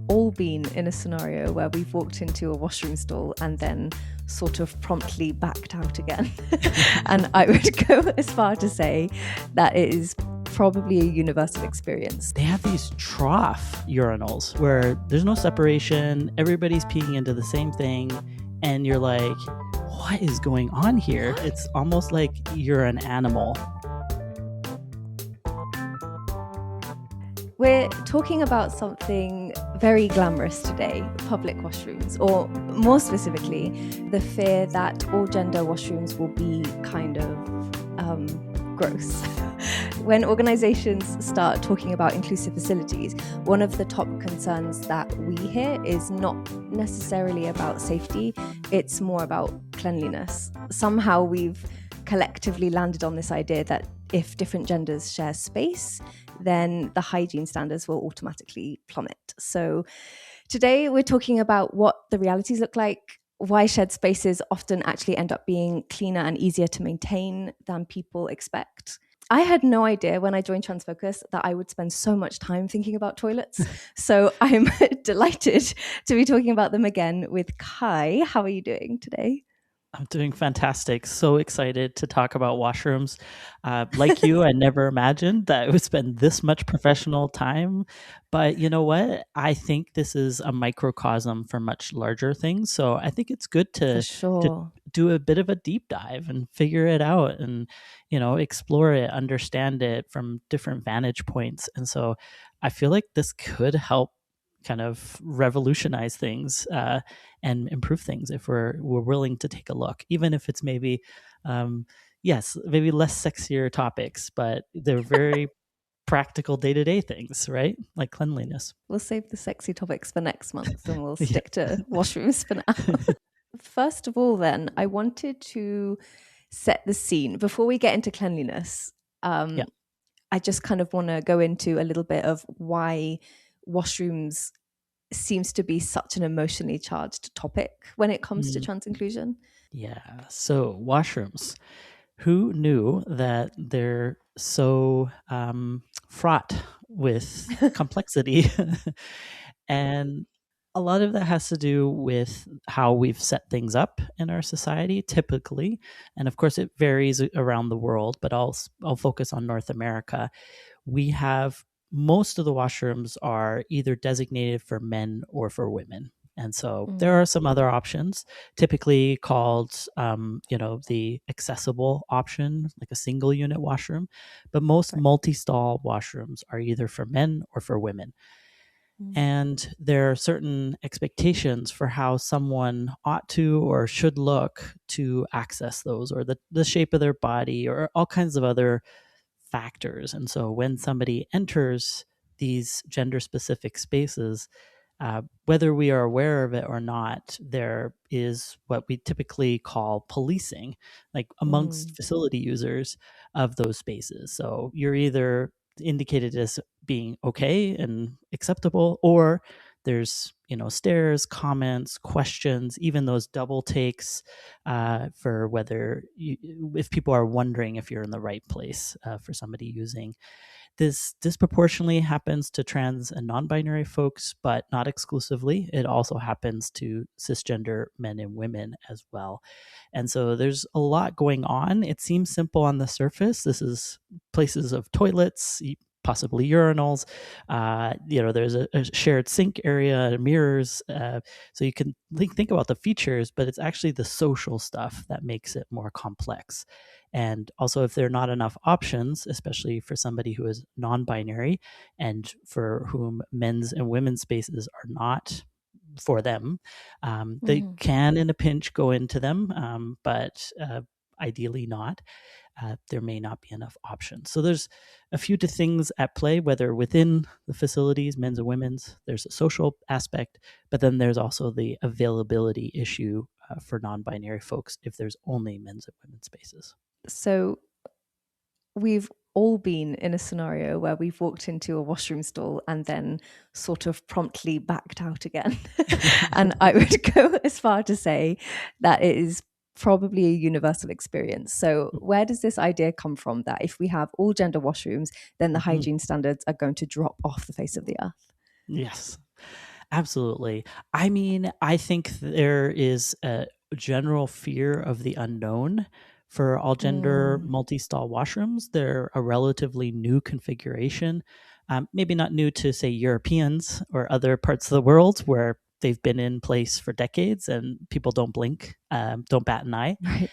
all been in a scenario where we've walked into a washroom stall and then sort of promptly backed out again. And I would go as far to say that it is probably a universal experience. They have these trough urinals where there's no separation, everybody's peeing into the same thing, and you're like, what is going on here? It's almost like you're an animal. We're talking about something very glamorous today, public washrooms, or more specifically, the fear that all gender washrooms will be kind of gross. When organizations start talking about inclusive facilities, one of the top concerns that we hear is not necessarily about safety, it's more about cleanliness. Somehow we've collectively landed on this idea that if different genders share space, then the hygiene standards will automatically plummet. So today we're talking about what the realities look like, why shared spaces often actually end up being cleaner and easier to maintain than people expect. I had no idea when I joined Transfocus that I would spend so much time thinking about toilets. So I'm delighted to be talking about them again with Kai. How are you doing today? I'm doing fantastic. So excited to talk about washrooms. Like you, I never imagined that I would spend this much professional time. But you know what? I think this is a microcosm for much larger things. So I think it's good to do a bit of a deep dive and figure it out and, explore it, understand it from different vantage points. And so I feel like this could help kind of revolutionize things and improve things if we're willing to take a look, even if it's maybe maybe less sexier topics, but they're very practical day-to-day things, right? Like cleanliness. We'll save the sexy topics for next month and we'll stick to washrooms for now. First of all, then, I wanted to set the scene before we get into cleanliness. I just kind of want to go into a little bit of why washrooms seems to be such an emotionally charged topic when it comes to trans inclusion. Yeah. So washrooms, who knew that they're so fraught with complexity? And a lot of that has to do with how we've set things up in our society typically. And of course it varies around the world, but I'll focus on North America. We have most of the washrooms are either designated for men or for women. And so there are some other options, typically called, the accessible option, like a single unit washroom. But most multi-stall washrooms are either for men or for women. And there are certain expectations for how someone ought to or should look to access those, or the shape of their body, or all kinds of other factors. And so when somebody enters these gender-specific spaces, whether we are aware of it or not, there is what we typically call policing, like amongst facility users of those spaces. So you're either indicated as being okay and acceptable, or there's stares, comments, questions, even those double takes for whether if people are wondering if you're in the right place for somebody using. This disproportionately happens to trans and non-binary folks, but not exclusively. It also happens to cisgender men and women as well. And so there's a lot going on. It seems simple on the surface. This is places of toilets, possibly urinals. There's a shared sink area, mirrors. So you can think about the features, but it's actually the social stuff that makes it more complex. And also, if there are not enough options, especially for somebody who is non-binary and for whom men's and women's spaces are not for them, they can, in a pinch, go into them, but ideally not. There may not be enough options. So there's a few things at play, whether within the facilities, men's and women's, there's a social aspect, but then there's also the availability issue for non-binary folks if there's only men's and women's spaces. So we've all been in a scenario where we've walked into a washroom stall and then sort of promptly backed out again. And I would go as far to say that it is probably a universal experience. So where does this idea come from that if we have all gender washrooms, then the hygiene standards are going to drop off the face of the earth? Yes. Absolutely. I mean, I think there is a general fear of the unknown for all gender Mm, multi stall washrooms. They're a relatively new configuration. Maybe not new to, say, Europeans or other parts of the world where they've been in place for decades and people don't blink, don't bat an eye. right.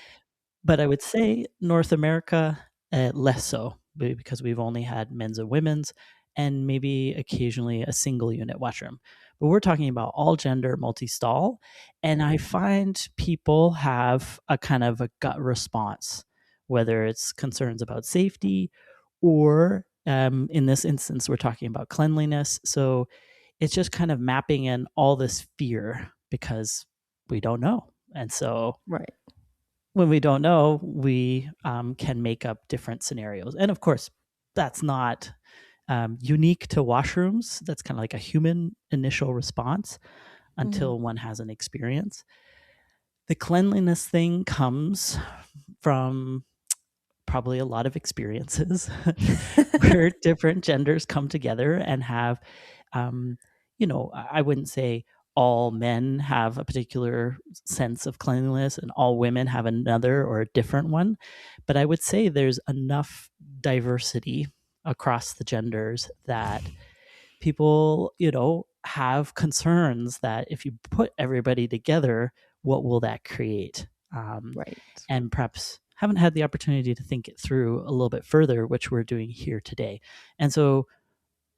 But I would say North America, less so because we've only had men's and women's and maybe occasionally a single unit washroom. But we're talking about all gender multi stall. And I find people have a kind of a gut response, whether it's concerns about safety or in this instance, we're talking about cleanliness. So it's just kind of mapping in all this fear because we don't know. And so Right. when we don't know, we can make up different scenarios. And of course, that's not unique to washrooms. That's kind of like a human initial response Mm. until one has an experience. The cleanliness thing comes from probably a lot of experiences where different genders come together and have, um, I wouldn't say all men have a particular sense of cleanliness and all women have another or a different one. But I would say there's enough diversity across the genders that people, have concerns that if you put everybody together, what will that create? Right. And perhaps haven't had the opportunity to think it through a little bit further, which we're doing here today. And so,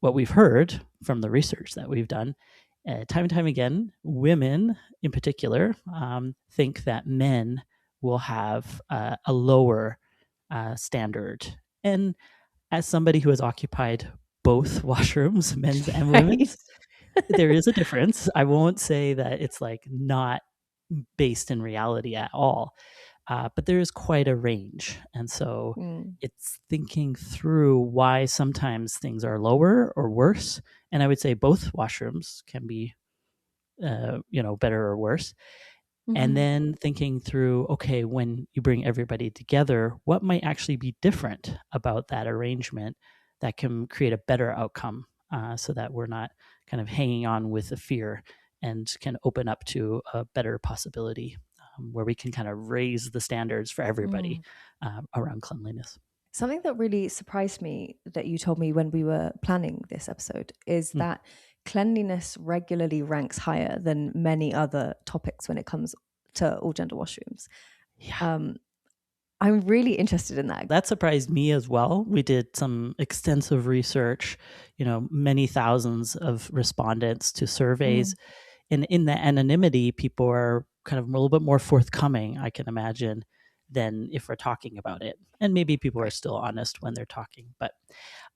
what we've heard from the research that we've done, time and time again, women in particular think that men will have a lower standard. And as somebody who has occupied both washrooms, men's and Right. women's, there is a difference. I won't say that it's like not based in reality at all, but there is quite a range. And so Mm. it's thinking through why sometimes things are lower or worse. And I would say both washrooms can be, better or worse. And Mhm. then thinking through, okay, when you bring everybody together, what might actually be different about that arrangement that can create a better outcome so that we're not kind of hanging on with the fear and can open up to a better possibility where we can kind of raise the standards for everybody Mm. around cleanliness. Something that really surprised me that you told me when we were planning this episode is Mm, that cleanliness regularly ranks higher than many other topics when it comes to all gender washrooms. yeah. Um, I'm really interested in that. That surprised me as well. We did some extensive research, many thousands of respondents to surveys. Mm. And in the anonymity, people are kind of a little bit more forthcoming, I can imagine, than if we're talking about it. And maybe people are Right. still honest when they're talking. But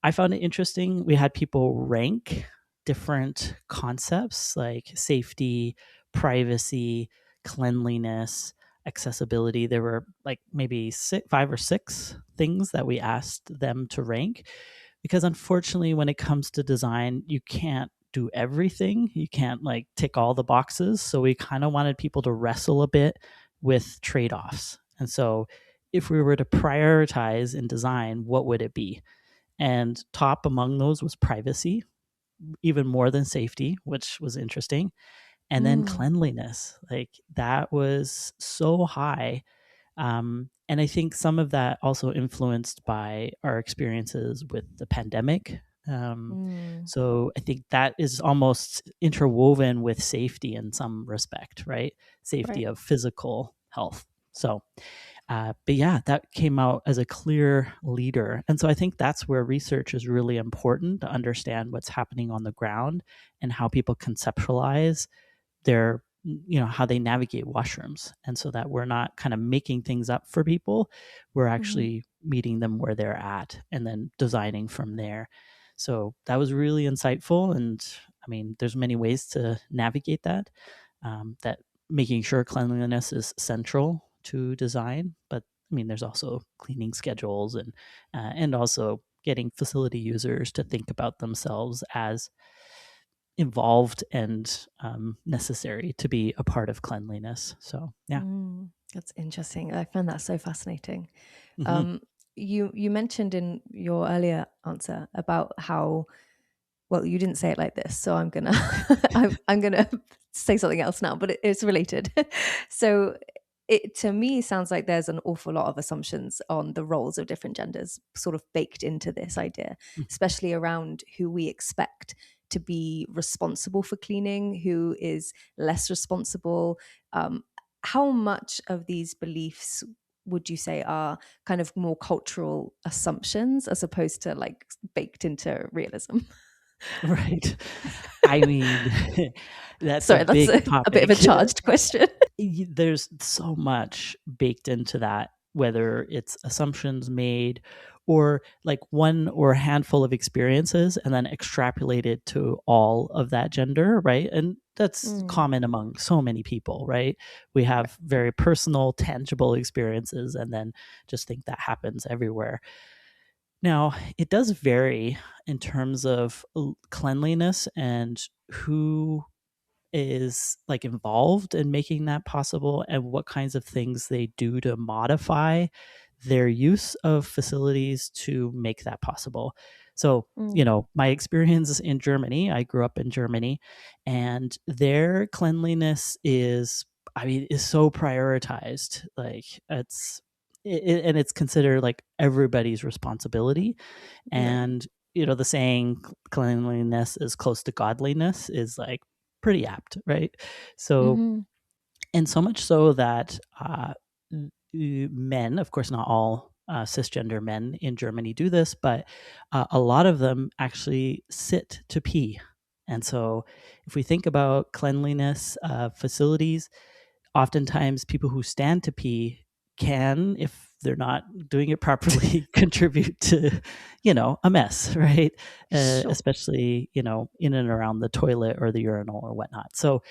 I found it interesting. We had people rank different concepts like safety, privacy, cleanliness, accessibility. There were like maybe 5 or 6 things that we asked them to rank because unfortunately, when it comes to design, you can't do everything. You can't like tick all the boxes. So we kind of wanted people to wrestle a bit with trade offs. And so if we were to prioritize in design, what would it be? And top among those was privacy, even more than safety, which was interesting. And then Mm. cleanliness, like that was so high. And I think some of that also influenced by our experiences with the pandemic. Um, Mm. so I think that is almost interwoven with safety in some respect, right? Safety Right. of physical health. So but yeah, that came out as a clear leader. And so I think that's where research is really important to understand what's happening on the ground and how people conceptualize their, how they navigate washrooms. And so that we're not kind of making things up for people, we're Mhm. actually meeting them where they're at and then designing from there. So that was really insightful. And I mean, there's many ways to navigate that. That making sure cleanliness is central to design, but I mean, there's also cleaning schedules and also getting facility users to think about themselves as involved and necessary to be a part of cleanliness. So yeah. Mm. That's interesting. I found that so fascinating. Hmm. Um, you mentioned in your earlier answer about how well, you didn't say it like this, so I'm gonna I'm gonna say something else now, but it's related. So it to me sounds like there's an awful lot of assumptions on the roles of different genders sort of baked into this idea, especially around who we expect to be responsible for cleaning, who is less responsible. How much of these beliefs would you say are kind of more cultural assumptions as opposed to like baked into realism? Right. I mean, that's a Sorry, that's big a bit of a topic. charged question. There's so much baked into that, whether it's assumptions made or like one or a handful of experiences and then extrapolated to all of that gender, right? And that's common among so many people, right? We have very personal, tangible experiences and then just think that happens everywhere. Now, it does vary in terms of cleanliness and who is like involved in making that possible and what kinds of things they do to modify their use of facilities to make that possible. So, my experience in Germany, I grew up in Germany, and their cleanliness is so prioritized. Like and it's considered like everybody's responsibility. And the saying cleanliness is close to godliness is like pretty apt, right? So, and so much so that men, of course, not all cisgender men in Germany do this, but a lot of them actually sit to pee. And so, if we think about cleanliness facilities, oftentimes people who stand to pee can, if they're not doing it properly, contribute to, a mess, right? Sure. Especially, in and around the toilet or the urinal or whatnot. So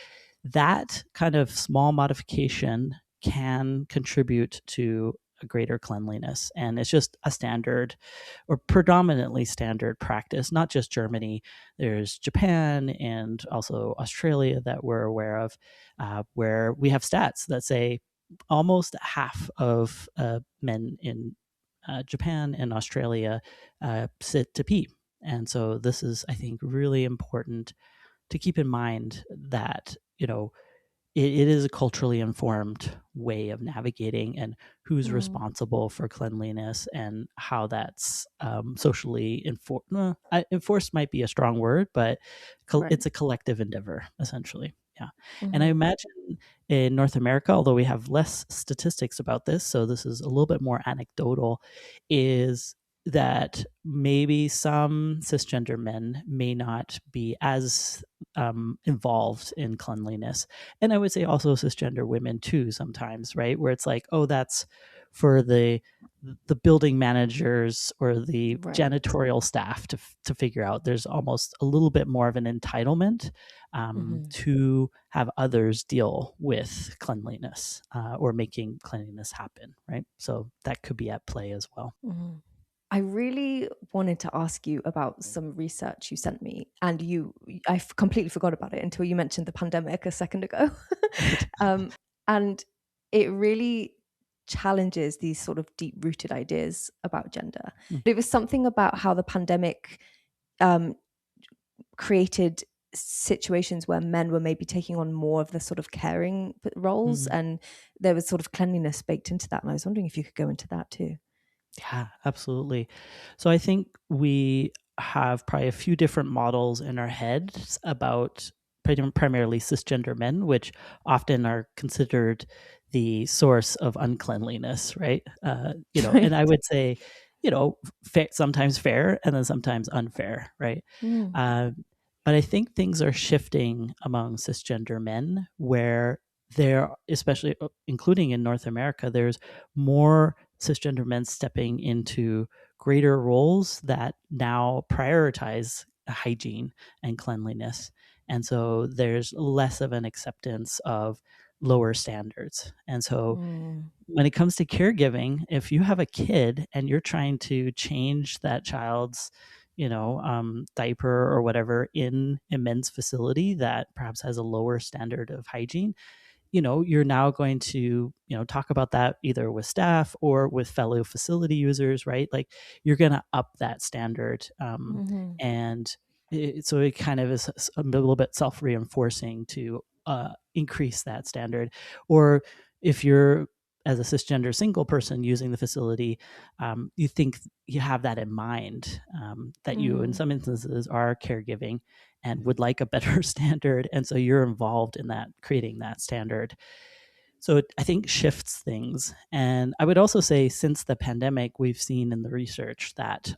that kind of small modification can contribute to a greater cleanliness. And it's just a standard or predominantly standard practice, not just Germany. There's Japan and also Australia that we're aware of, where we have stats that say almost half of men in Japan and Australia sit to pee. And so this is, I think, really important to keep in mind that, it is a culturally informed way of navigating and who's responsible for cleanliness and how that's socially enforced might be a strong word, but it's a collective endeavor, essentially. Yeah. And I imagine in North America, although we have less statistics about this, so this is a little bit more anecdotal, is that maybe some cisgender men may not be as involved in cleanliness. And I would say also cisgender women too sometimes, right? Where it's like, oh, that's for the building managers or the janitorial staff to figure out. There's almost a little bit more of an entitlement to have others deal with cleanliness or making cleanliness happen, right? So that could be at play as well. I really wanted to ask you about some research you sent me, and I completely forgot about it until you mentioned the pandemic a second ago. And it really challenges these sort of deep-rooted ideas about gender. It was something about how the pandemic created situations where men were maybe taking on more of the sort of caring roles, and there was sort of cleanliness baked into that. And I was wondering if you could go into that too. Yeah, absolutely. So I think we have probably a few different models in our heads about primarily cisgender men, which often are considered the source of uncleanliness, right? And I would say, sometimes fair and then sometimes unfair, right? But I think things are shifting among cisgender men where there, especially including in North America, there's more cisgender men stepping into greater roles that now prioritize hygiene and cleanliness. And so there's less of an acceptance of lower standards. And so when it comes to caregiving, if you have a kid and you're trying to change that child's diaper or whatever in a men's facility that perhaps has a lower standard of hygiene, you're now going to, talk about that either with staff or with fellow facility users, right? Like you're going to up that standard. And so it kind of is a little bit self-reinforcing to increase that standard. Or if you're, as a cisgender single person using the facility, you think you have that in mind, that you in some instances are caregiving and would like a better standard, and so you're involved in that, creating that standard. So I think shifts things. And I would also say, since the pandemic, we've seen in the research that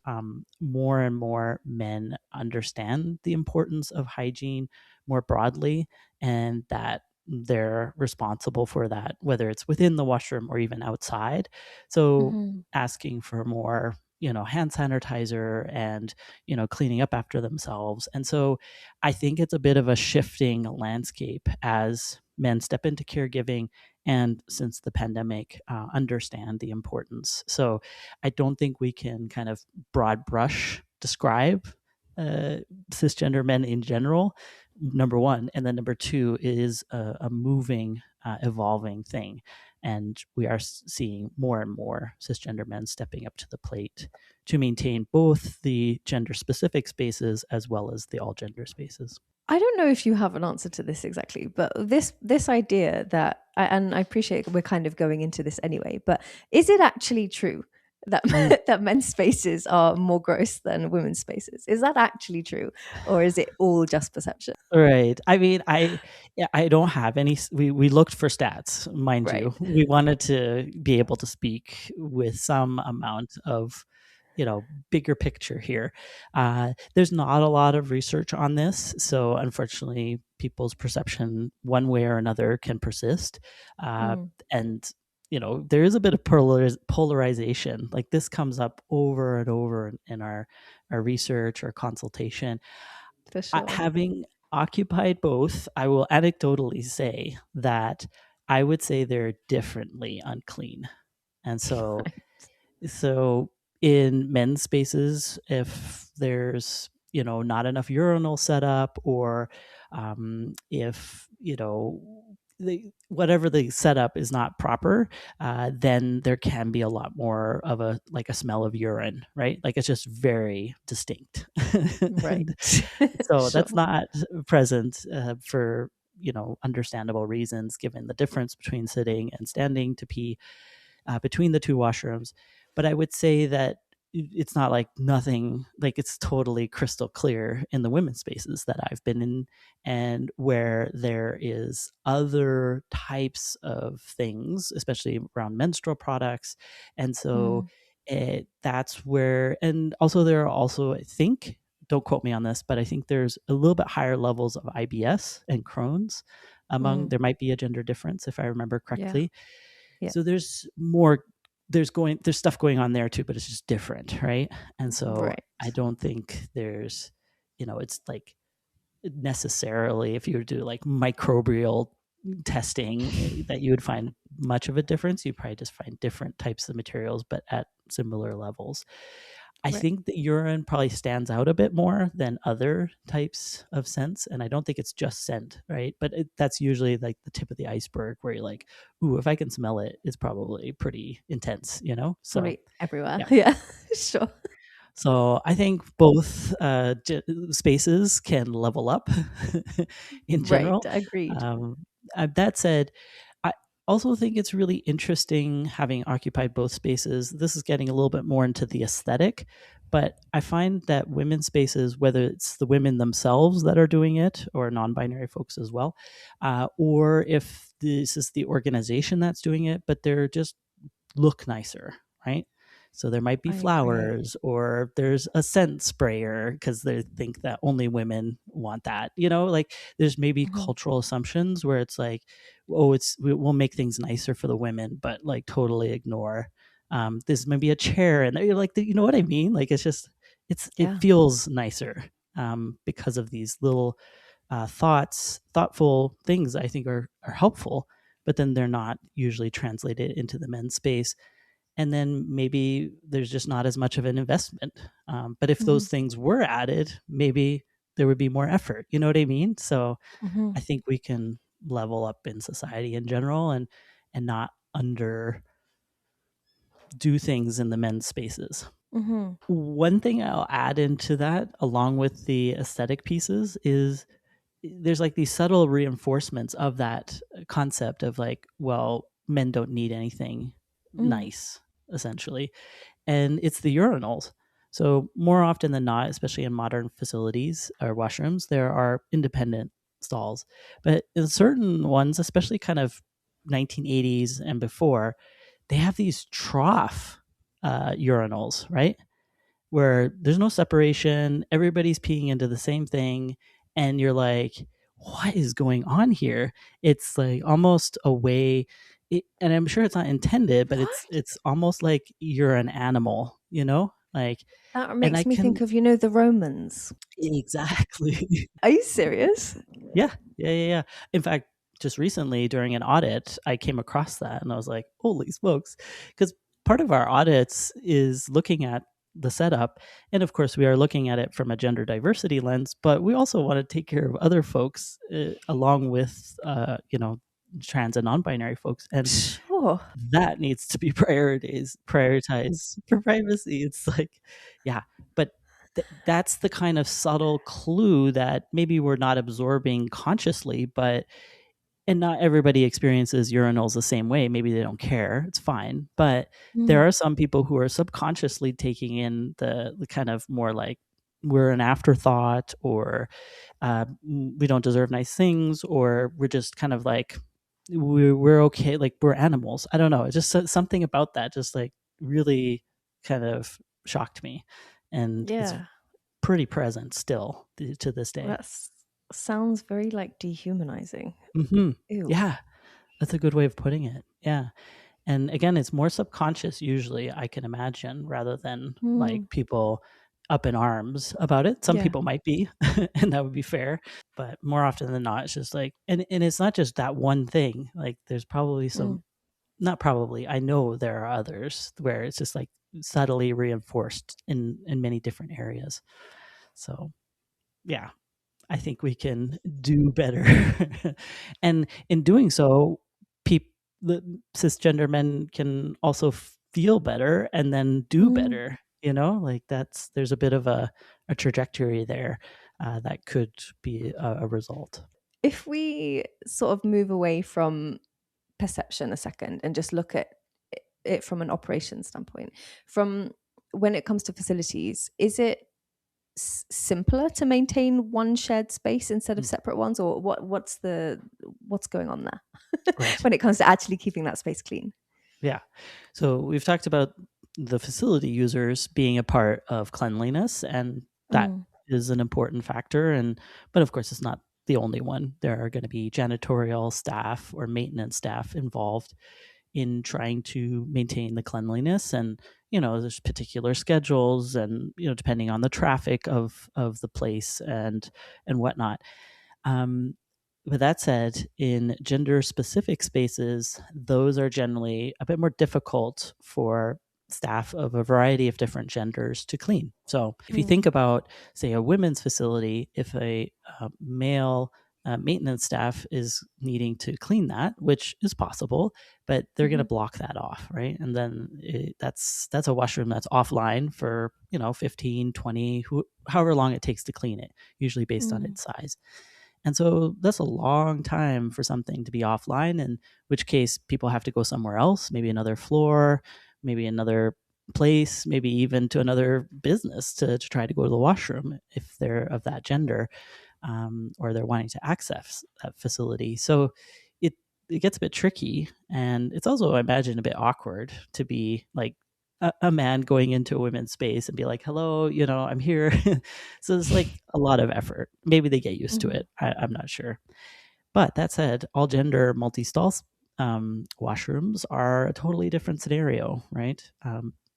more and more men understand the importance of hygiene more broadly, and that they're responsible for that, whether it's within the washroom or even outside. So asking for more, hand sanitizer, and, cleaning up after themselves. And so I think it's a bit of a shifting landscape as men step into caregiving, and since the pandemic, understand the importance. So I don't think we can kind of broad brush describe cisgender men in general, number one. And then number two is a moving, evolving thing. And we are seeing more and more cisgender men stepping up to the plate to maintain both the gender specific spaces as well as the all gender spaces. I don't know if you have an answer to this exactly, but this idea that, and I appreciate we're kind of going into this anyway, but is it actually true that that men's spaces are more gross than women's spaces? Is that actually true, or is it all just perception? Right. I mean, I don't have any. We looked for stats, mind Right. you. We wanted to be able to speak with some amount of, bigger picture here. There's not a lot of research on this, so unfortunately, people's perception one way or another can persist. And there is a bit of polarization. Like, this comes up over and over in our research or consultation. For sure. Having occupied both, I will anecdotally say that I would say they're differently unclean. And so so in men's spaces, if there's, not enough urinal set up, or if, whatever the setup is not proper, then there can be a lot more of a smell of urine, right? Like, it's just very distinct. Right. So Sure. that's not present for, understandable reasons, given the difference between sitting and standing to pee between the two washrooms. But I would say that it's not like nothing, like it's totally crystal clear in the women's spaces that I've been in, and where there is other types of things, especially around menstrual products. And so that's where, and also there are also, I think, don't quote me on this, but I think there's a little bit higher levels of IBS and Crohn's among, there might be a gender difference if I remember correctly. Yeah. So there's stuff going on there too, but it's just different, right? And so I don't think there's, it's like necessarily, if you were to do like microbial testing, that you would find much of a difference. You probably just find different types of materials, but at similar levels. I think the urine probably stands out a bit more than other types of scents. And I don't think it's just scent, right? But that's usually like the tip of the iceberg, where you're like, ooh, if I can smell it, it's probably pretty intense, So probably everywhere. Yeah. Sure. So I think both spaces can level up in general. Right. Agreed. That said, I also think it's really interesting, having occupied both spaces. This is getting a little bit more into the aesthetic, but I find that women's spaces, whether it's the women themselves that are doing it, or non-binary folks as well, or if this is the organization that's doing it, but they're just look nicer, right? So there might be flowers, or there's a scent sprayer because they think that only women want that. Like, there's maybe cultural assumptions where it's like, oh, we'll make things nicer for the women, but like totally ignore this maybe a chair, and you're like, you know what I mean? Like, it's just it feels nicer because of these little thoughtful things I think are helpful, but then they're not usually translated into the men's space. And then maybe there's just not as much of an investment. But if those things were added, maybe there would be more effort. You know what I mean? So I think we can level up in society in general, and not under do things in the men's spaces. Hmm. One thing I'll add into that, along with the aesthetic pieces, is there's like these subtle reinforcements of that concept of like, well, men don't need anything Mm. nice, essentially. And it's the urinals. So more often than not, especially in modern facilities or washrooms, there are independent stalls. But in certain ones, especially kind of 1980s and before, they have these trough urinals, right? Where there's no separation, everybody's peeing into the same thing, and you're like, what is going on here? It's like almost a way, and I'm sure it's not intended, but it's What? it's almost like you're an animal, like, That and I makes me think can of, the Romans. exactly. Are you serious? Yeah, yeah, yeah, yeah. In fact, just recently during an audit, I came across that and I was like, holy smokes. Because part of our audits is looking at the setup. And of course, we are looking at it from a gender diversity lens, but we also want to take care of other folks along with, trans and non binary folks. And Sure. that needs to be prioritized for privacy. It's like, yeah, but that's the kind of subtle clue that maybe we're not absorbing consciously, but and not everybody experiences urinals the same way. Maybe they don't care. It's fine. But there Mm. are some people who are subconsciously taking in the kind of more like we're an afterthought, or we don't deserve nice things, or we're just kind of like we're okay, like we're animals. I don't know. It's just something about that just like really kind of shocked me, and it's Yeah. pretty present still to this day. That sounds very like dehumanizing. Hmm. Ew. Yeah, that's a good way of putting it. Yeah. And again, it's more subconscious usually, I can imagine, rather than like Mm. people up in arms about it. Some Yeah. people might be, and that would be fair. But more often than not, it's just like, and it's not just that one thing. Like there's probably Mm. some, not probably, I know there are others where it's just like subtly reinforced in many different areas. So yeah, I think we can do better. And in doing so, the cisgender men can also feel better and then do Mm. better. Like there's a bit of a trajectory there that could be a result. If we sort of move away from perception a second and just look at it from an operations standpoint, from when it comes to facilities, is it simpler to maintain one shared space instead of Mm, separate ones, or what's going on there right. when it comes to actually keeping that space clean? Yeah. So we've talked about the facility users being a part of cleanliness, and that Mm. is an important factor. But of course, it's not the only one. There are going to be janitorial staff or maintenance staff involved in trying to maintain the cleanliness. And there's particular schedules, and depending on the traffic of the place and whatnot. um, but that said, in gender specific spaces, those are generally a bit more difficult for staff of a variety of different genders to clean. So, if you think Mm. about, say, a women's facility, if a male maintenance staff is needing to clean that, which is possible, but they're going to Mhm. block that off, right? And then that's a washroom that's offline for 15, 20, however long it takes to clean it, usually based on Mm. its size. And so that's a long time for something to be offline, in which case people have to go somewhere else, maybe another floor, maybe another place, maybe even to another business to try to go to the washroom if they're of that gender, or they're wanting to access that facility. So it it gets a bit tricky, and it's also, I imagine, a bit awkward to be like a man going into a women's space and be like, hello, I'm here. So it's like a lot of effort. Maybe they get used to Mhm. it. I'm not sure. But that said, all gender multi stall washrooms are a totally different scenario, right?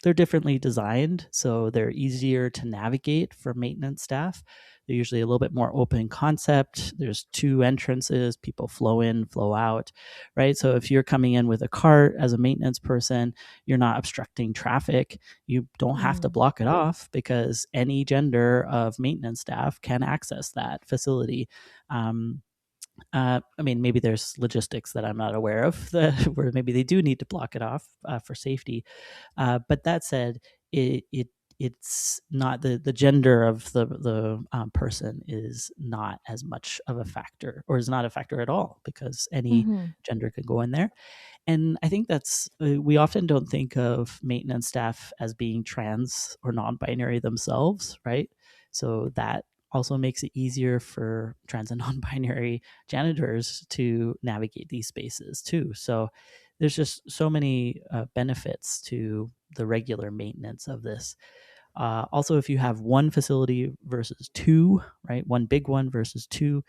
They're differently designed, so they're easier to navigate for maintenance staff. They're usually a little bit more open concept. There's two entrances, people flow in, flow out, right? So if you're coming in with a cart as a maintenance person, you're not obstructing traffic. You don't have to Mm. block it off because any gender of maintenance staff can access that facility. Um, I mean, maybe there's logistics that I'm not aware of where maybe they do need to block it off for safety. But that said, it it's not the gender of the person is not as much of a factor, or is not a factor at all, because any Mm-hmm. gender could go in there. And I think that's we often don't think of maintenance staff as being trans or non-binary themselves, right? So that also makes it easier for trans and non-binary janitors to navigate these spaces too. So there's just so many benefits to the regular maintenance of this. Also, if you have one facility versus two, right, one big one versus two,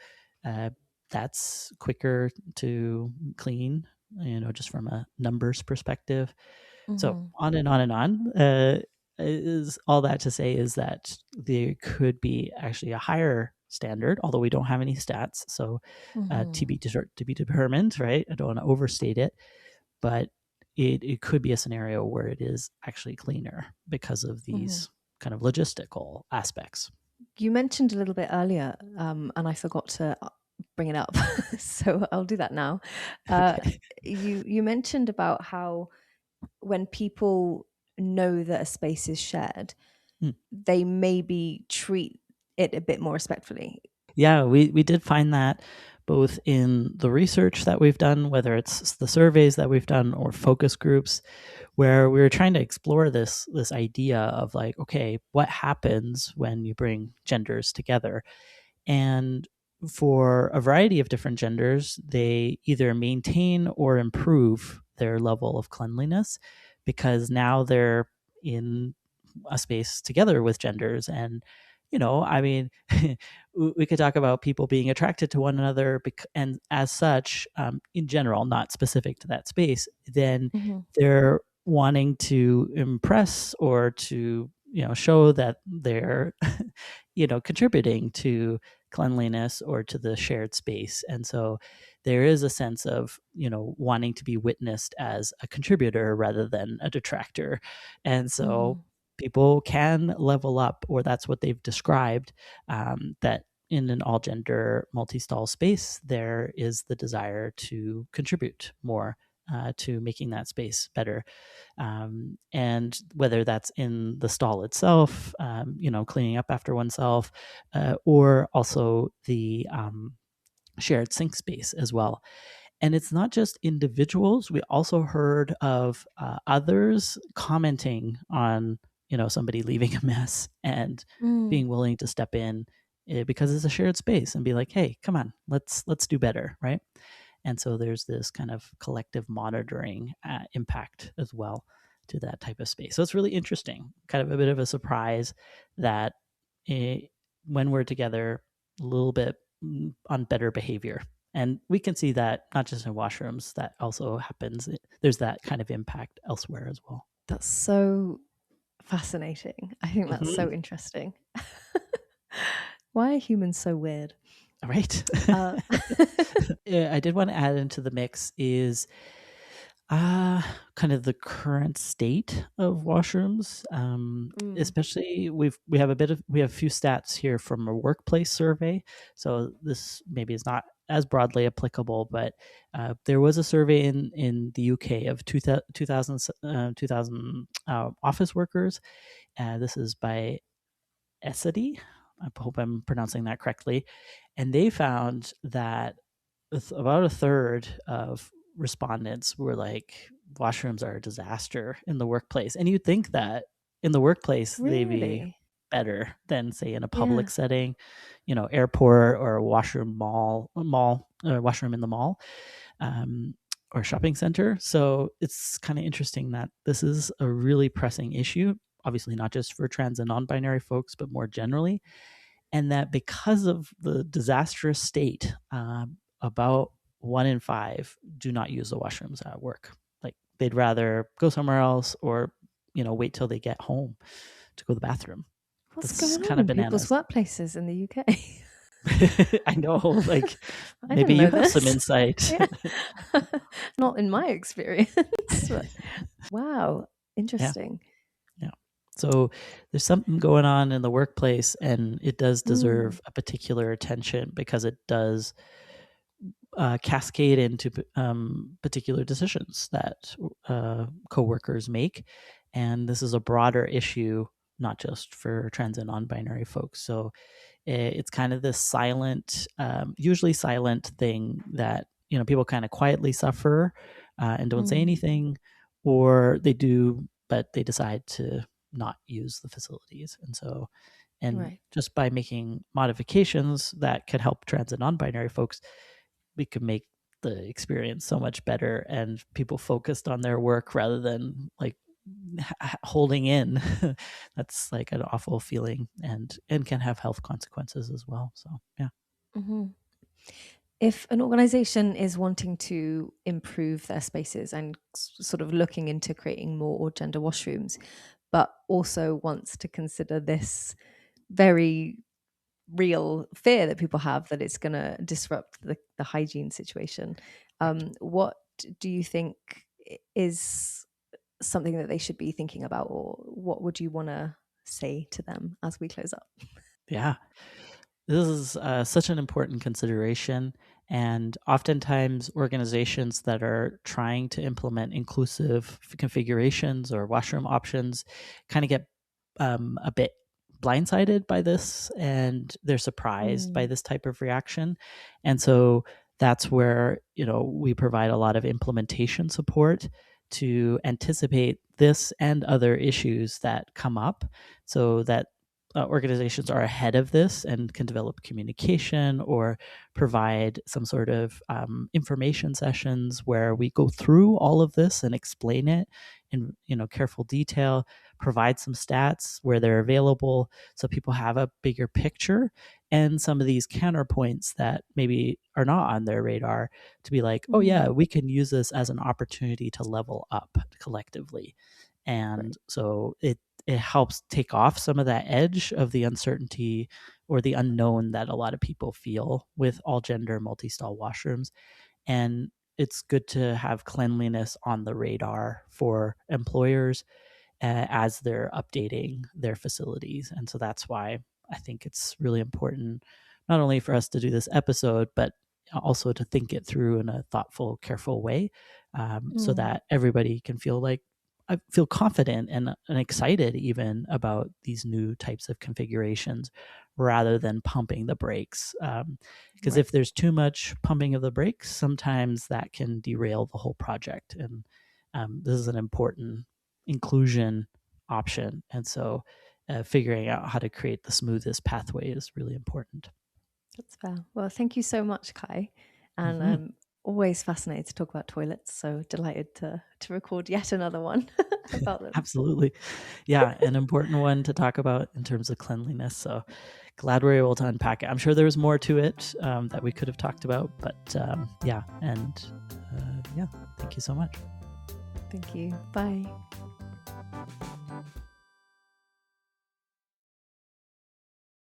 uh, that's quicker to clean, just from a numbers perspective. So Mm-hmm. on and on and on. Is all that to say is that there could be actually a higher standard, although we don't have any stats. So Mm-hmm. to be determined, right? I don't want to overstate it, but it could be a scenario where it is actually cleaner because of Mm-hmm. these kind of logistical aspects. You mentioned a little bit earlier, and I forgot to bring it up, so I'll do that now. Uh, Okay. you mentioned about how when people know that a space is shared, Hmm. they maybe treat it a bit more respectfully. Yeah, we did find that both in the research that we've done, whether it's the surveys that we've done or focus groups, where we were trying to explore this idea of like, okay, what happens when you bring genders together? And for a variety of different genders, they either maintain or improve their level of cleanliness, because now they're in a space together with genders. And I mean, we could talk about people being attracted to one another, and as such, in general, not specific to that space, then Mm-hmm. they're wanting to impress or to show that they're contributing to cleanliness or to the shared space. And so there is a sense of wanting to be witnessed as a contributor rather than a detractor. And so Mm-hmm. people can level up, or that's what they've described, that in an all gender multi-stall space there is the desire to contribute more to making that space better. And whether that's in the stall itself, cleaning up after oneself, or also the shared sink space as well. And it's not just individuals. We also heard of others commenting on, somebody leaving a mess and Mm. being willing to step in, because it's a shared space, and be like, hey, come on, let's do better, right? And so there's this kind of collective monitoring impact as well to that type of space. So it's really interesting, kind of a bit of a surprise that it, when we're together, a little bit on better behavior. And we can see that not just in washrooms, that also happens. There's that kind of impact elsewhere as well. That's so fascinating. I think that's so Mm-hmm. interesting. Why are humans so weird? Right. Uh, I did want to add into the mix is kind of the current state of washrooms. mm. Especially we have a few stats here from a workplace survey. So this maybe is not as broadly applicable, but there was a survey in the UK of 2000 office workers. This is by Essity. I hope I'm pronouncing that correctly. And they found that about a third of respondents were like, washrooms are a disaster in the workplace. And you'd think that in the workplace they'd be Really? better than, say, in a Yeah. public setting, airport, or a washroom in the mall, um, or shopping center. So it's kind of interesting that this is a really pressing issue, obviously not just for trans and non-binary folks, but more generally. And that because of the disastrous state, about 1 in 5 do not use the washrooms at work. Like they'd rather go somewhere else, or wait till they get home to go to the bathroom. What's That's going kind on of in people's bananas. workplaces in the UK? I know, like I maybe didn't you know have some this. insight. Yeah. Not in my experience. But wow, Yeah. interesting. Yeah. So there's something going on in the workplace, and it does Mm. deserve a particular attention, because it does cascade into particular decisions that coworkers make. And this is a broader issue, not just for trans and non-binary folks. So it's kind of this silent, usually silent thing that, people kind of quietly suffer and don't say anything, or they do, but they decide to not use the facilities. And Right. just by making modifications that could help trans and non-binary folks, we could make the experience so much better and people focused on their work rather than like holding in. That's like an awful feeling and can have health consequences as well. So yeah. Mm-hmm. If an organization is wanting to improve their spaces and sort of looking into creating more or gender washrooms, but also wants to consider this very real fear that people have that it's going to disrupt the hygiene situation, what do you think is something that they should be thinking about, or what would you want to say to them as we close up? Yeah. This is such an important consideration. And oftentimes, organizations that are trying to implement inclusive configurations or washroom options kind of get a bit blindsided by this, and they're surprised by this type of reaction. And so that's where, we provide a lot of implementation support to anticipate this and other issues that come up so that organizations are ahead of this and can develop communication or provide some sort of information sessions where we go through all of this and explain it in careful detail, provide some stats where they're available so people have a bigger picture, and some of these counterpoints that maybe are not on their radar to be like, oh yeah, we can use this as an opportunity to level up collectively. And so it helps take off some of that edge of the uncertainty or the unknown that a lot of people feel with all gender multi-stall washrooms. And it's good to have cleanliness on the radar for employers as they're updating their facilities. And so that's why I think it's really important not only for us to do this episode, but also to think it through in a thoughtful, careful way, so that everybody can feel like I feel confident and excited even about these new types of configurations rather than pumping the brakes. Because if there's too much pumping of the brakes, sometimes that can derail the whole project. And this is an important inclusion option. And so figuring out how to create the smoothest pathway is really important. That's fair. Well, thank you so much, Kai. And I'm always fascinated to talk about toilets. So delighted to record yet another one about them. Absolutely. Yeah, an important one to talk about in terms of cleanliness. So glad we're able to unpack it. I'm sure there's more to it that we could have talked about, but yeah. And yeah, thank you so much. Thank you. Bye.